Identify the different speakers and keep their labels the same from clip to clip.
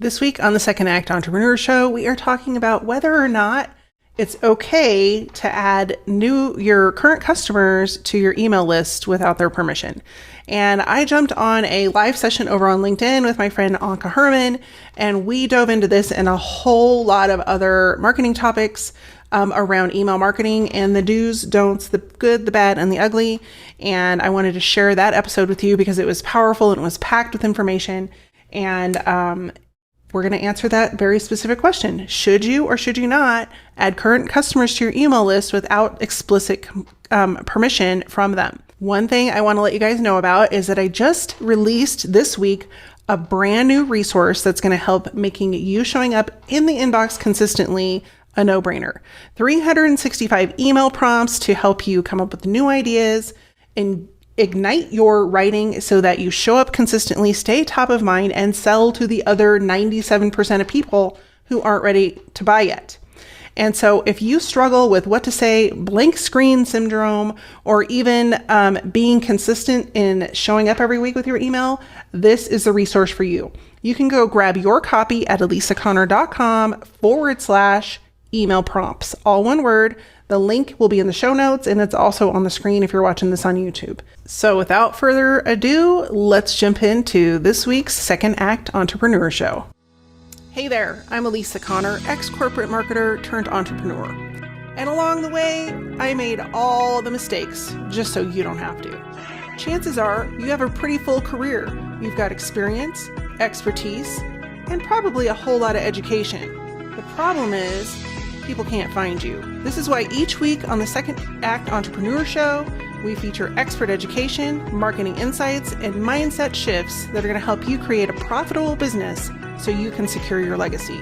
Speaker 1: This week on the Second Act Entrepreneur Show, we are talking about whether or not it's okay to add your current customers to your email list without their permission. And I jumped on a live session over on LinkedIn with my friend Anka Herman, and we dove into this and a whole lot of other marketing topics around email marketing and the do's, don'ts, the good, the bad, and the ugly. And I wanted to share that episode with you because it was powerful and it was packed with information. And we're going to answer that very specific question. Should you or should you not add current customers to your email list without explicit permission from them? One thing I want to let you guys know about is that I just released this week a brand new resource that's going to help making you showing up in the inbox consistently a no-brainer. 365 email prompts to help you come up with new ideas and ignite your writing so that you show up consistently, stay top of mind, and sell to the other 97% of people who aren't ready to buy yet. And so if you struggle with what to say, blank screen syndrome, or even being consistent in showing up every week with your email, this is the resource for you. You can go grab your copy at alisaconnor.com/email prompts, all one word. The link will be in the show notes, and it's also on the screen if you're watching this on YouTube. So without further ado, let's jump into this week's Second Act Entrepreneur Show. Hey there, I'm Alisa Connor, ex-corporate marketer turned entrepreneur. And along the way, I made all the mistakes just so you don't have to. Chances are you have a pretty full career. You've got experience, expertise, and probably a whole lot of education. The problem is, people can't find you. This is why each week on the Second Act Entrepreneur Show, we feature expert education, marketing insights, and mindset shifts that are going to help you create a profitable business so you can secure your legacy,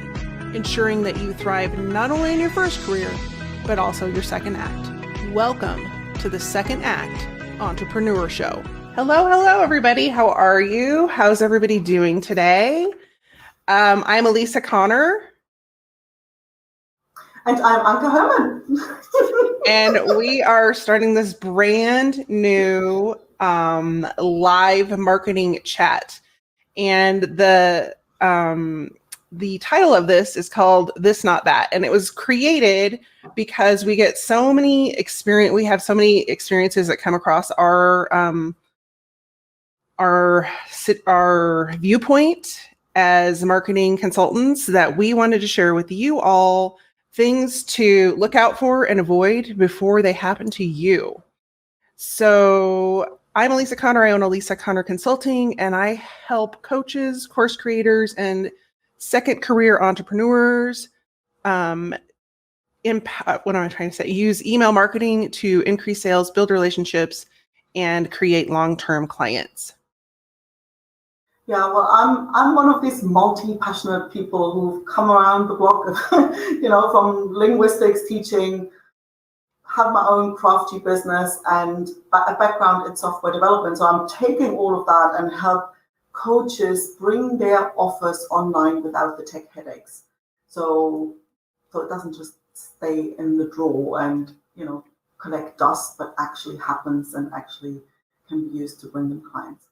Speaker 1: ensuring that you thrive not only in your first career, but also your second act. Welcome to the Second Act Entrepreneur Show. Hello, everybody. How are you? How's everybody doing today? I'm Alisa Connor.
Speaker 2: And I'm Anka Herman.
Speaker 1: And we are starting this brand new live marketing chat. And the title of this is called This Not That. And it was created because we get so many experiences that come across our viewpoint as marketing consultants that we wanted to share with you all, things to look out for and avoid before they happen to you. So I'm Alisa Connor. I own Alisa Connor Consulting, and I help coaches, course creators, and second career entrepreneurs use email marketing to increase sales, build relationships, and create long-term clients.
Speaker 2: Yeah, well, I'm one of these multi-passionate people who've come around the block, from linguistics teaching, have my own crafty business and a background in software development. So I'm taking all of that and help coaches bring their offers online without the tech headaches. So it doesn't just stay in the drawer and, collect dust, but actually happens and actually can be used to bring them clients.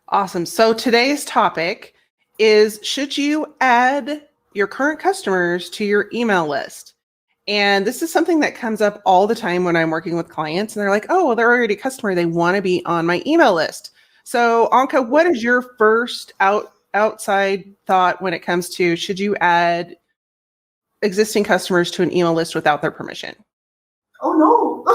Speaker 1: Awesome. So today's topic is, should you add your current customers to your email list? And this is something that comes up all the time when I'm working with clients, and they're like, oh, well, they're already a customer. They want to be on my email list. So Anka, what is your first outside thought when it comes to, should you add existing customers to an email list without their permission?
Speaker 2: Oh, no.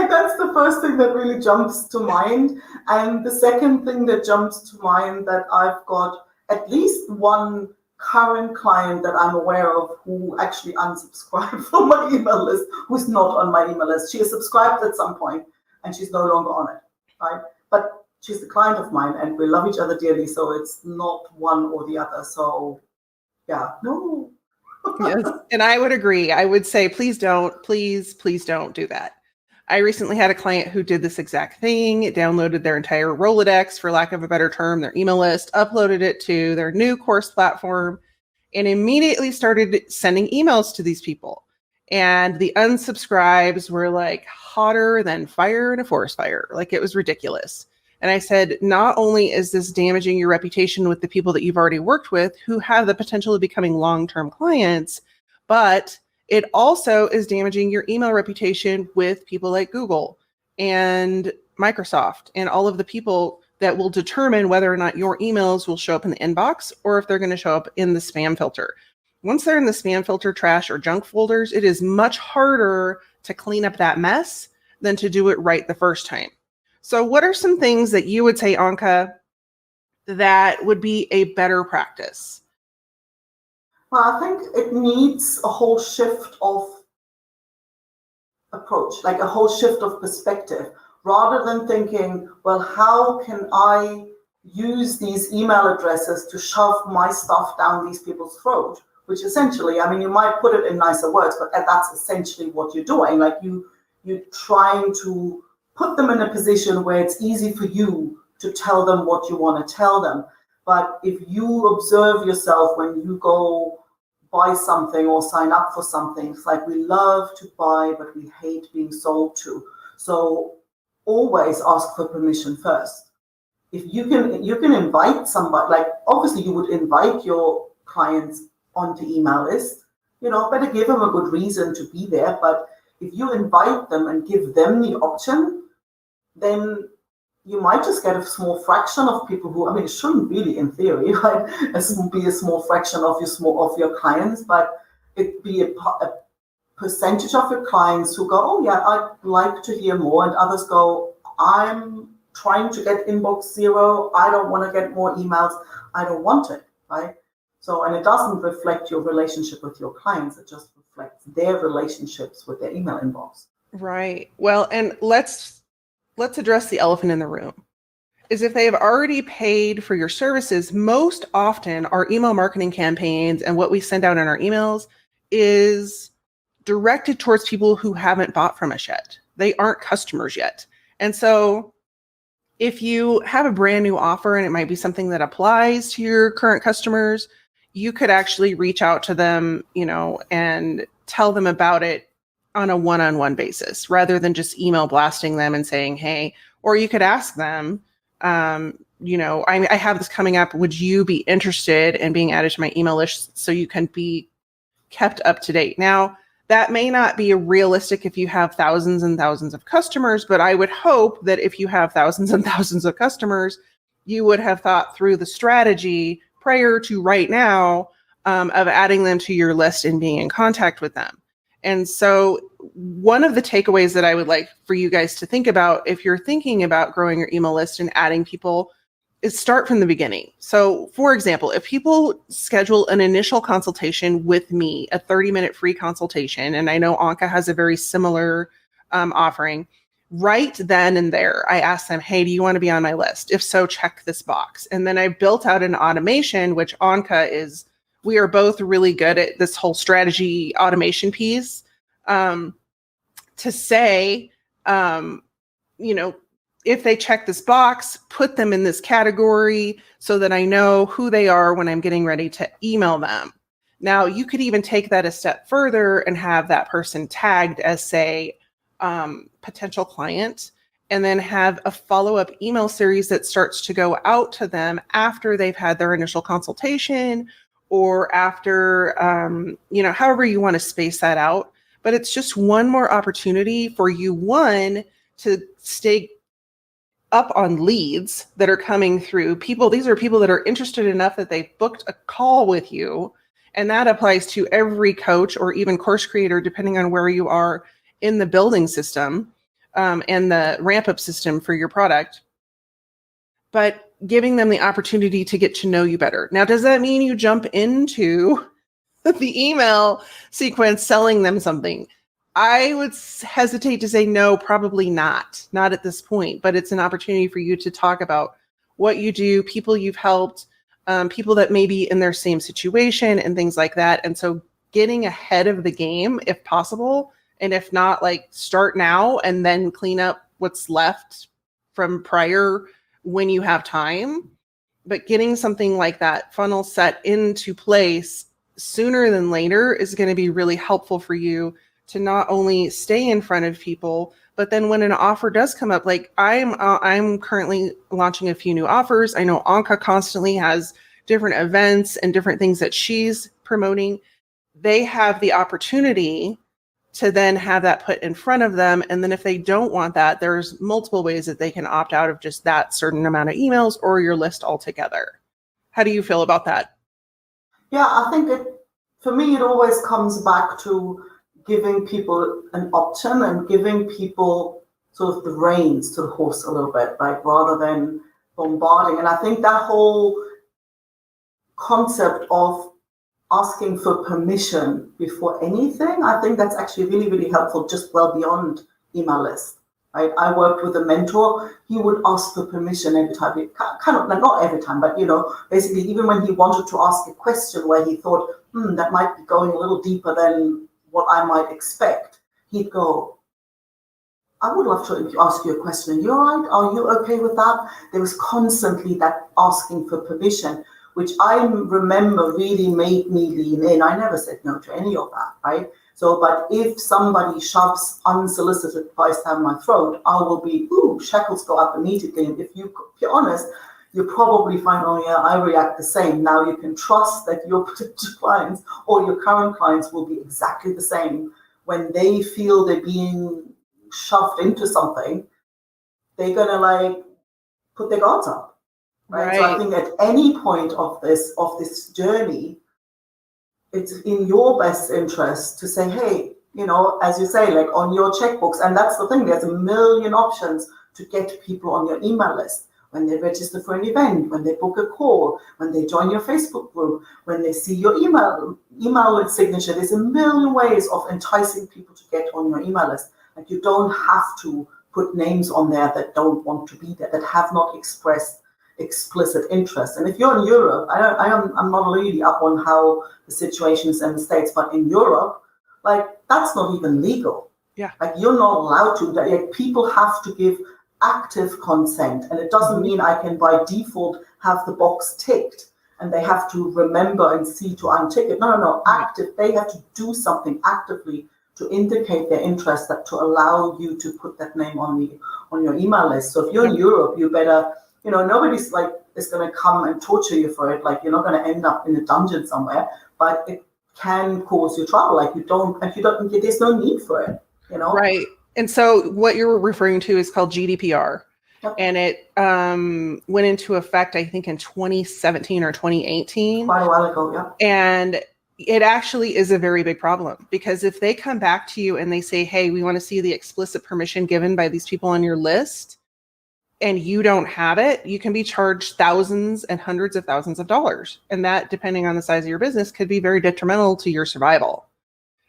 Speaker 2: That's the first thing that really jumps to mind. And the second thing that jumps to mind, that I've got at least one current client that I'm aware of who actually unsubscribed from my email list, who's not on my email list. She is subscribed at some point and she's no longer on it, right? But she's a client of mine and we love each other dearly. So it's not one or the other. So yeah, no.
Speaker 1: Yes. And I would agree. I would say, please don't do that. I recently had a client who did this exact thing. It downloaded their entire Rolodex, for lack of a better term, their email list, uploaded it to their new course platform, and immediately started sending emails to these people. And the unsubscribes were like hotter than fire in a forest fire. Like, it was ridiculous. And I said, not only is this damaging your reputation with the people that you've already worked with who have the potential of becoming long-term clients, but it also is damaging your email reputation with people like Google and Microsoft and all of the people that will determine whether or not your emails will show up in the inbox or if they're going to show up in the spam filter. Once they're in the spam filter, trash, or junk folders, it is much harder to clean up that mess than to do it right the first time. So what are some things that you would say, Anka, that would be a better practice?
Speaker 2: Well, I think it needs a whole shift of approach, like a whole shift of perspective, rather than thinking, well, how can I use these email addresses to shove my stuff down these people's throat? Which essentially, I mean, you might put it in nicer words, but that's essentially what you're doing. Like you're trying to put them in a position where it's easy for you to tell them what you want to tell them. But if you observe yourself when you go buy something or sign up for something, it's like we love to buy, but we hate being sold to. So always ask for permission first. If you can invite somebody, like obviously you would invite your clients onto email list, better give them a good reason to be there. But if you invite them and give them the option, then you might just get a small fraction of people who, I mean, it shouldn't really, in theory, right, be a small fraction of your clients, but it be a percentage of your clients who go, oh yeah, I'd like to hear more, and others go, I'm trying to get inbox zero, I don't want to get more emails, I don't want it, right? So, and it doesn't reflect your relationship with your clients, it just reflects their relationships with their email inbox.
Speaker 1: Right. Well, and let's address the elephant in the room. Is if they have already paid for your services, most often our email marketing campaigns and what we send out in our emails is directed towards people who haven't bought from us yet. They aren't customers yet. And so if you have a brand new offer and it might be something that applies to your current customers, you could actually reach out to them, and tell them about it on a one-on-one basis rather than just email blasting them and saying, hey, or you could ask them, I have this coming up. Would you be interested in being added to my email list so you can be kept up to date? Now, that may not be realistic if you have thousands and thousands of customers, but I would hope that if you have thousands and thousands of customers, you would have thought through the strategy prior to right now of adding them to your list and being in contact with them. And so one of the takeaways that I would like for you guys to think about if you're thinking about growing your email list and adding people is start from the beginning. So for example, if people schedule an initial consultation with me, a 30-minute free consultation, and I know Anka has a very similar offering, right then and there, I ask them, hey, do you want to be on my list? If so, check this box. And then I built out an automation, which Anka we are both really good at this whole strategy automation piece, to say, if they check this box, put them in this category so that I know who they are when I'm getting ready to email them. Now, you could even take that a step further and have that person tagged as, say, potential client, and then have a follow-up email series that starts to go out to them after they've had their initial consultation or after, however you want to space that out. But it's just one more opportunity for you, one, to stay up on leads that are coming through people. These are people that are interested enough that they've booked a call with you. And that applies to every coach or even course creator, depending on where you are in the building system and the ramp up system for your product. But giving them the opportunity to get to know you better. Now, does that mean you jump into the email sequence selling them something? I would hesitate to say no, probably not at this point, but it's an opportunity for you to talk about what you do, people you've helped, people that may be in their same situation and things like that. And so getting ahead of the game if possible, and if not, like start now and then clean up what's left from prior when you have time. But getting something like that funnel set into place sooner than later is going to be really helpful for you to not only stay in front of people, but then when an offer does come up, like I'm currently launching a few new offers. I know Anka constantly has different events and different things that she's promoting. They have the opportunity to then have that put in front of them. And then if they don't want that, there's multiple ways that they can opt out of just that certain amount of emails or your list altogether. How do you feel about that?
Speaker 2: Yeah, I think for me, it always comes back to giving people an option and giving people sort of the reins to the horse a little bit, right? Rather than bombarding. And I think that whole concept of asking for permission before anything, I think that's actually really, really helpful, just well beyond email list. Right? I worked with a mentor. He would ask for permission every time. Kind of, not every time, but basically, even when he wanted to ask a question where he thought, that might be going a little deeper than what I might expect, he'd go, I would love to ask you a question. You all right? Are you okay with that? There was constantly that asking for permission, which I remember really made me lean in. I never said no to any of that, right? So, but if somebody shoves unsolicited advice down my throat, I will be, shackles go up immediately. And if you're honest, you probably find, oh yeah, I react the same. Now you can trust that your potential clients or your current clients will be exactly the same. When they feel they're being shoved into something, they're gonna put their guards up. Right? So I think at any point of this journey, it's in your best interest to say, hey, as you say, like on your checkbooks, and that's the thing, there's a million options to get people on your email list. When they register for an event, when they book a call, when they join your Facebook group, when they see your email signature, there's a million ways of enticing people to get on your email list. Like you don't have to put names on there that don't want to be there, that have not expressed explicit interest. And if you're in Europe, I'm not really up on how the situation is in the States, but in Europe, that's not even legal.
Speaker 1: Yeah.
Speaker 2: You're not allowed to. People have to give active consent, and it doesn't mean I can by default have the box ticked and they have to remember and see to untick it. No. Active. They have to do something actively to indicate their interest, that to allow you to put that name on your email list. So if you're in Europe, you better. Nobody's is going to come and torture you for it. You're not going to end up in a dungeon somewhere, but it can cause you trouble. There's no need for it,
Speaker 1: Right. And so what you're referring to is called GDPR. Yep. And it went into effect, I think, in 2017 or 2018.
Speaker 2: Quite a while ago, yeah.
Speaker 1: And it actually is a very big problem, because if they come back to you and they say, hey, we want to see the explicit permission given by these people on your list, and you don't have it, you can be charged thousands and hundreds of thousands of dollars. And that, depending on the size of your business, could be very detrimental to your survival.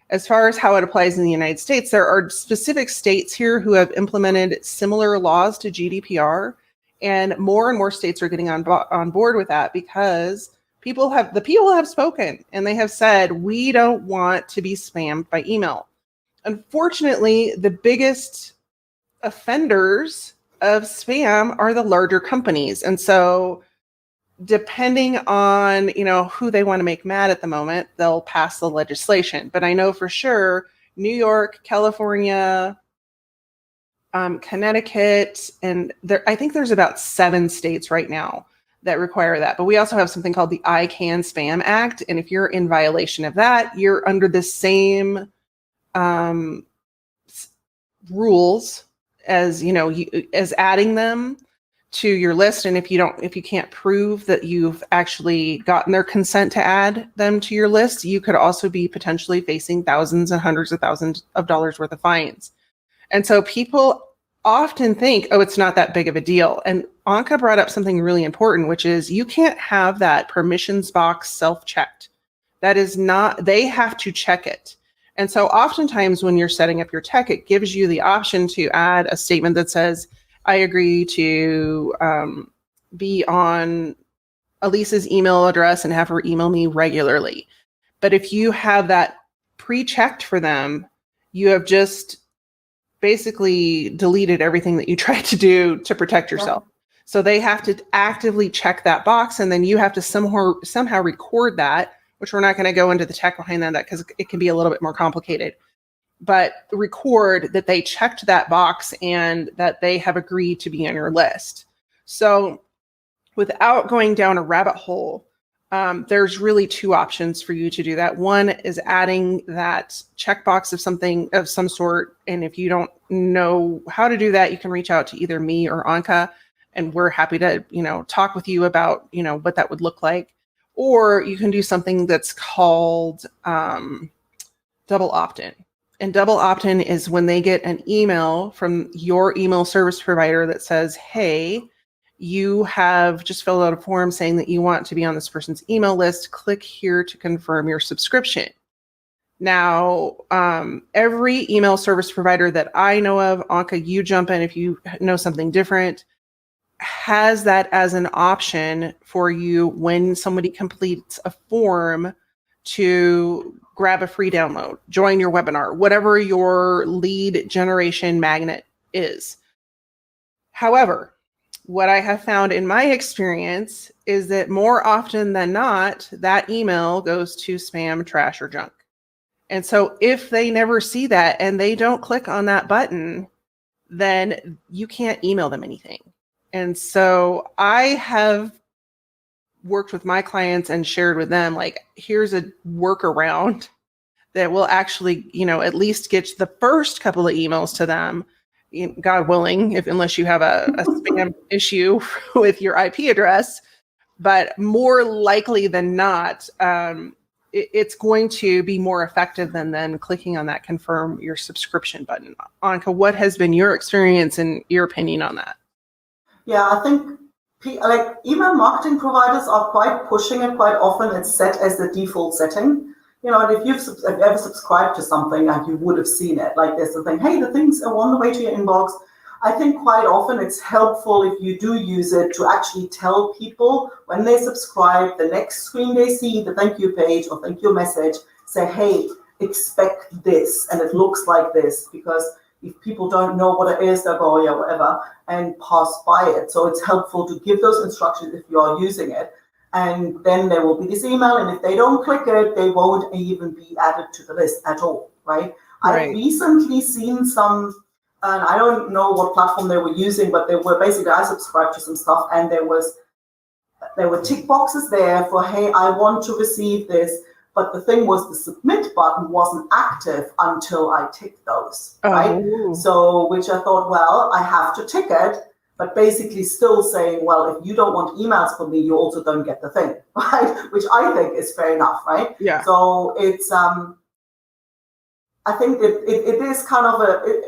Speaker 1: As far as how it applies in the United States, there are specific states here who have implemented similar laws to GDPR, and more states are getting on board with that, because people have spoken and they have said, we don't want to be spammed by email. Unfortunately, the biggest offenders of spam are the larger companies. And so depending on, who they want to make mad at the moment, they'll pass the legislation. But I know for sure New York, California, Connecticut, and I think there's about 7 states right now that require that. But we also have something called the I Can Spam Act. And if you're in violation of that, you're under the same rules as as adding them to your list. And if you can't prove that you've actually gotten their consent to add them to your list, you could also be potentially facing thousands and hundreds of thousands of dollars worth of fines. And so people often think, oh, it's not that big of a deal. And Anka brought up something really important, which is you can't have that permissions box self-checked. That is not, they have to check it. And so oftentimes when you're setting up your tech, it gives you the option to add a statement that says, I agree to be on Alisa's email address and have her email me regularly. But if you have that pre-checked for them, you have just basically deleted everything that you tried to do to protect yourself. Yeah. So they have to actively check that box, and then you have to somehow record that, which we're not going to go into the tech behind that because it can be a little bit more complicated. but record that they checked that box and that they have agreed to be on your list. So without going down a rabbit hole, there's really two options for you to do that. One is adding that checkbox of something of some sort. And if you don't know how to do that, you can reach out to either me or Anka, and we're happy to, talk with you about, what that would look like. Or you can do something that's called double opt-in. And double opt-in is when they get an email from your email service provider that says, hey, you have just filled out a form saying that you want to be on this person's email list. Click here to confirm your subscription. Now, every email service provider that I know of, Anka, you jump in if you know something different, has that as an option for you when somebody completes a form to grab a free download, join your webinar, whatever your lead generation magnet is. However, what I have found in my experience is that more often than not, that email goes to spam, trash, or junk. And so if they never see that and they don't click on that button, then you can't email them anything. And so I have worked with my clients and shared with them, like, here's a workaround that will actually, at least get the first couple of emails to them, God willing, unless you have a spam issue with your IP address. But more likely than not, it's going to be more effective than then clicking on that confirm your subscription button. Anka, what has been your experience and your opinion on that?
Speaker 2: Yeah, I think email marketing providers are quite pushing it quite often. It's set as the default setting. And if you've ever subscribed to something, like, you would have seen it. Like, there's the thing, hey, the things are on the way to your inbox. I think quite often it's helpful if you do use it to actually tell people when they subscribe, the next screen they see, the thank you page or thank you message, say, hey, expect this, and it looks like this. Because if people don't know what it is, they'll go, yeah, whatever, and pass by it. So it's helpful to give those instructions if you are using it. And then there will be this email, and if they don't click it, they won't even be added to the list at all, right? I've recently seen some, and I don't know what platform they were using, but they were basically, I subscribed to some stuff, and there were tick boxes there for, hey, I want to receive this, but the thing was the submit button wasn't active until I ticked those, right? So, which I thought, well, I have to tick it, but basically still saying, well, if you don't want emails from me, you also don't get the thing, right? Which I think is fair enough, right?
Speaker 1: Yeah.
Speaker 2: So it's, I think that it is kind of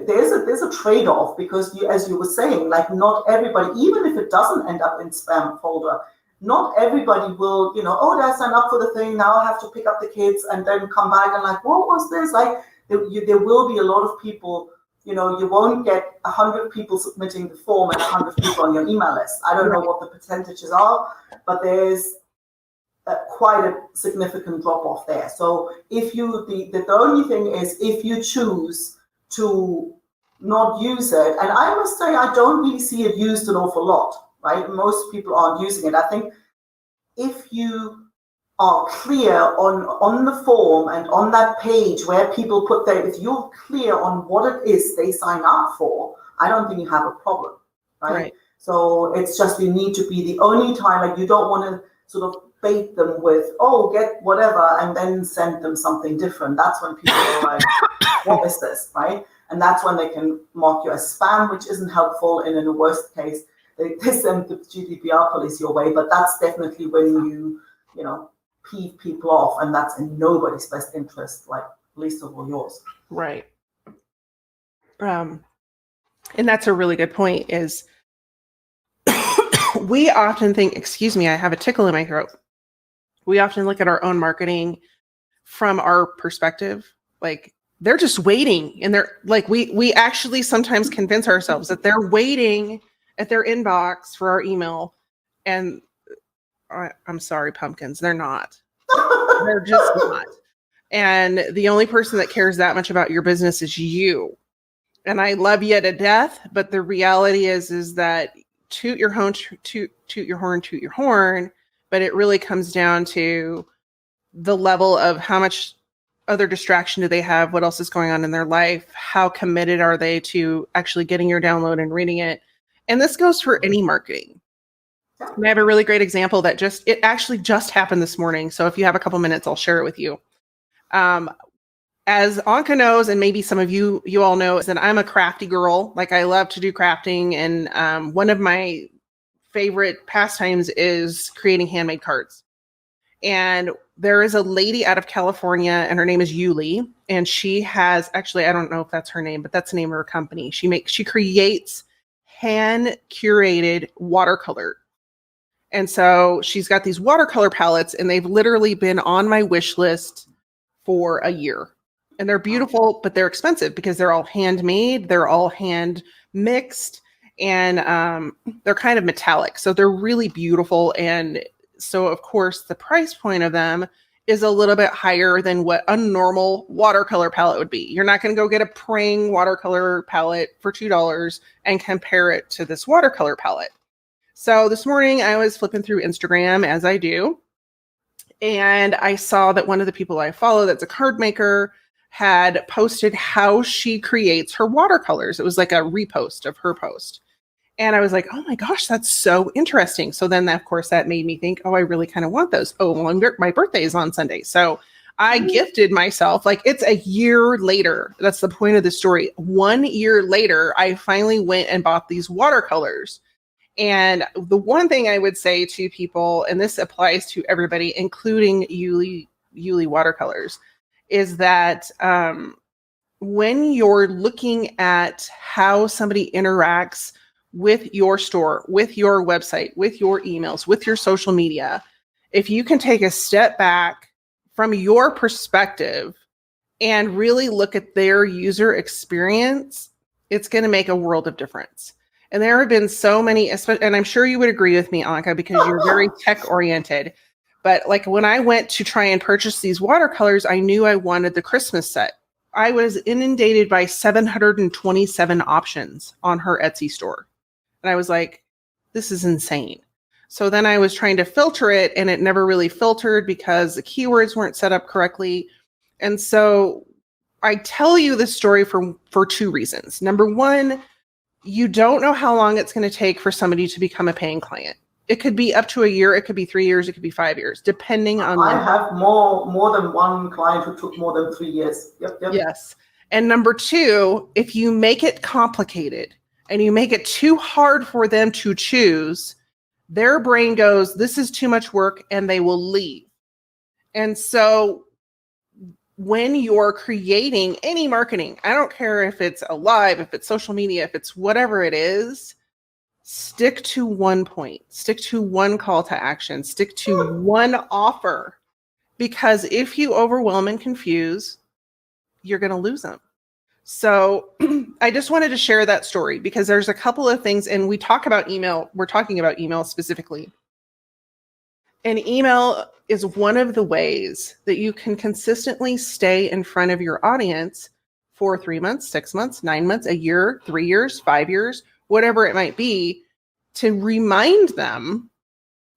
Speaker 2: there's a trade-off, because as you were saying, like, not everybody, even if it doesn't end up in spam folder, not everybody will, oh, did I sign up for the thing? Now I have to pick up the kids and then come back and like, what was this? Like, there will be a lot of people. You won't get 100 people submitting the form and 100 people on your email list. I don't know what the percentages are, but there's quite a significant drop off there. So if the only thing is, if you choose to not use it, and I must say, I don't really see it used an awful lot, right? Most people aren't using it. I think if you are clear on the form and on that page where people put if you're clear on what it is they sign up for, I don't think you have a problem, right? So it's just, you need to be the only time, like, you don't want to sort of bait them with, oh, get whatever, and then send them something different. That's when people are like, what is this, right? And that's when they can mark you as spam, which isn't helpful. And in the worst case, they send the GDPR police your way. But that's definitely when you peeve people off, and that's in nobody's best interest, like, least of all yours.
Speaker 1: Right. And that's a really good point, is we often think, excuse me, I have a tickle in my throat. We often look at our own marketing from our perspective, like, they're just waiting, and they're like, we actually sometimes convince ourselves that they're waiting at their inbox for our email. And I'm sorry, pumpkins, they're not. They're just not. And the only person that cares that much about your business is you. And I love you to death, but the reality is that toot your horn, toot your horn, but it really comes down to the level of how much other distraction do they have? What else is going on in their life? How committed are they to actually getting your download and reading it? And this goes for any marketing. And I have a really great example that it actually just happened this morning. So if you have a couple minutes, I'll share it with you. As Anka knows, and maybe some of you all know, is that I'm a crafty girl. Like, I love to do crafting. And one of my favorite pastimes is creating handmade cards. And there is a lady out of California, and her name is Yuli. And she has, actually, I don't know if that's her name, but that's the name of her company. She creates hand curated watercolor. And so she's got these watercolor palettes, and they've literally been on my wish list for a year. And they're beautiful, but they're expensive because they're all handmade. They're all hand mixed, and they're kind of metallic. So they're really beautiful. And so, of course, the price point of them is a little bit higher than what a normal watercolor palette would be. You're not going to go get a Prang watercolor palette for $2 and compare it to this watercolor palette. So this morning I was flipping through Instagram, as I do, and I saw that one of the people I follow that's a card maker had posted how she creates her watercolors. It was like a repost of her post. And I was like, oh my gosh, that's so interesting. So then, of course, that made me think, oh, I really kind of want those. Oh, well, my birthday is on Sunday. So I gifted myself, like, it's a year later. That's the point of the story. 1 year later, I finally went and bought these watercolors. And the one thing I would say to people, and this applies to everybody, including Yuli watercolors, is that when you're looking at how somebody interacts with your store, with your website, with your emails, with your social media, if you can take a step back from your perspective and really look at their user experience, it's going to make a world of difference. And there have been so many, and I'm sure you would agree with me, Anka, because you're very tech oriented. But like, when I went to try and purchase these watercolors, I knew I wanted the Christmas set. I was inundated by 727 options on her Etsy store. And I was like, this is insane. So then I was trying to filter it, and it never really filtered because the keywords weren't set up correctly. And so I tell you this story for two reasons. Number one, you don't know how long it's going to take for somebody to become a paying client. It could be up to a year. It could be 3 years. It could be 5 years, depending on.
Speaker 2: I have more than one client who took more than 3 years. Yep.
Speaker 1: Yes. And number two, if you make it complicated and you make it too hard for them to choose, their brain goes, this is too much work, and they will leave. And so when you're creating any marketing, I don't care if it's a live, if it's social media, if it's whatever it is, stick to one point, stick to one call to action, stick to one offer. Because if you overwhelm and confuse, you're going to lose them. So I just wanted to share that story because there's a couple of things, and we talk about email. We're talking about email specifically. And email is one of the ways that you can consistently stay in front of your audience for 3 months, 6 months, 9 months, a year, 3 years, 5 years, whatever it might be, to remind them,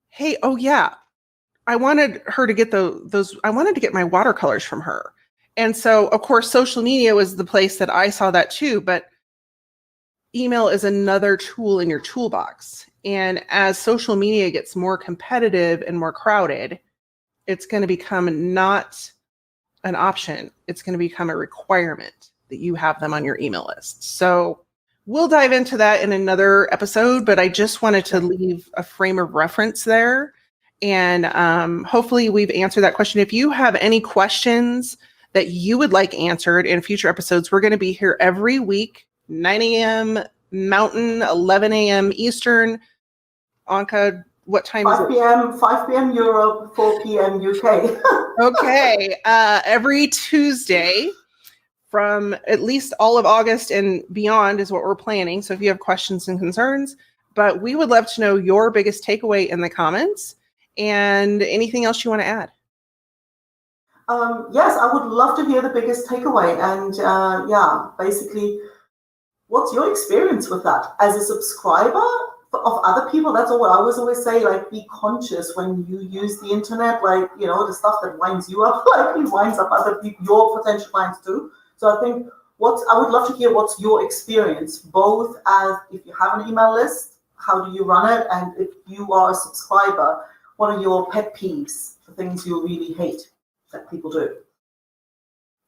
Speaker 1: hey, oh yeah, I wanted her to get I wanted to get my watercolors from her. And so, of course, social media was the place that I saw that too, but email is another tool in your toolbox. And as social media gets more competitive and more crowded, it's going to become not an option. It's going to become a requirement that you have them on your email list. So we'll dive into that in another episode, but I just wanted to leave a frame of reference there. And hopefully we've answered that question. If you have any questions that you would like answered in future episodes, we're going to be here every week, 9 a.m. Mountain, 11 a.m. Eastern. Anka, what time is it?
Speaker 2: 5 p.m. Europe, 4 p.m. UK.
Speaker 1: Okay. Every Tuesday from at least all of August and beyond is what we're planning. So if you have questions and concerns, but we would love to know your biggest takeaway in the comments and anything else you want to add.
Speaker 2: Yes, I would love to hear the biggest takeaway. And basically, what's your experience with that? As a subscriber, of other people. That's all I always say, like, be conscious when you use the internet, like, the stuff that winds you up, like it winds up other people, your potential clients too. So I think I would love to hear what's your experience, both as if you have an email list, how do you run it? And if you are a subscriber, what are your pet peeves, the things you really hate that people do?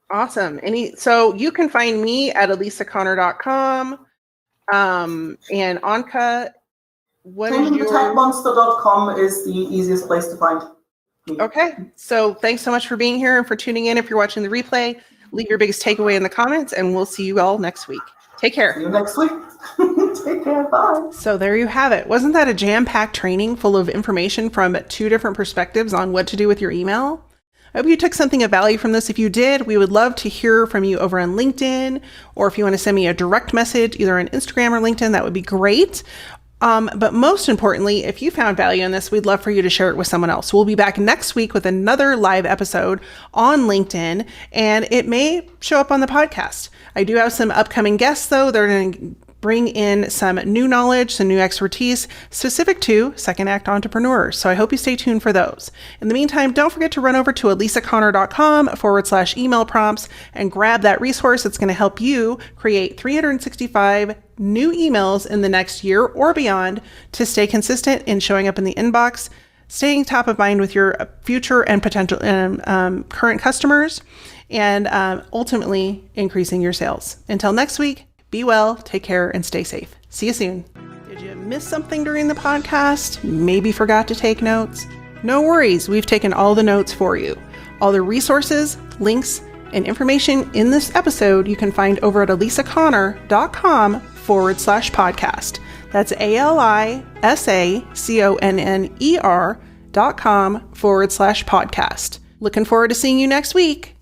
Speaker 1: Awesome. So you can find me at alisaconnor.com. And Anka, what is your...
Speaker 2: TechMonster.com is the easiest place to find me.
Speaker 1: Okay. So thanks so much for being here and for tuning in. If you're watching the replay, leave your biggest takeaway in the comments, and we'll see you all next week. Take care.
Speaker 2: See you next week. Take care. Bye.
Speaker 1: So there you have it. Wasn't that a jam-packed training full of information from 2 different perspectives on what to do with your email? I hope you took something of value from this. If you did, we would love to hear from you over on LinkedIn, or if you want to send me a direct message, either on Instagram or LinkedIn, that would be great. But most importantly, if you found value in this, we'd love for you to share it with someone else. We'll be back next week with another live episode on LinkedIn, and it may show up on the podcast. I do have some upcoming guests, though. They're going to bring in some new knowledge, some new expertise specific to second act entrepreneurs. So I hope you stay tuned for those. In the meantime, don't forget to run over to alisaconnor.com/email prompts and grab that resource that's going to help you create 365 new emails in the next year or beyond to stay consistent in showing up in the inbox, staying top of mind with your future and potential current customers, and ultimately increasing your sales. Until next week, be well, take care, and stay safe. See you soon. Did you miss something during the podcast? Maybe forgot to take notes? No worries, we've taken all the notes for you. All the resources, links, and information in this episode you can find over at alisaconnor.com/podcast. That's ALISACONNER.com/podcast. Looking forward to seeing you next week.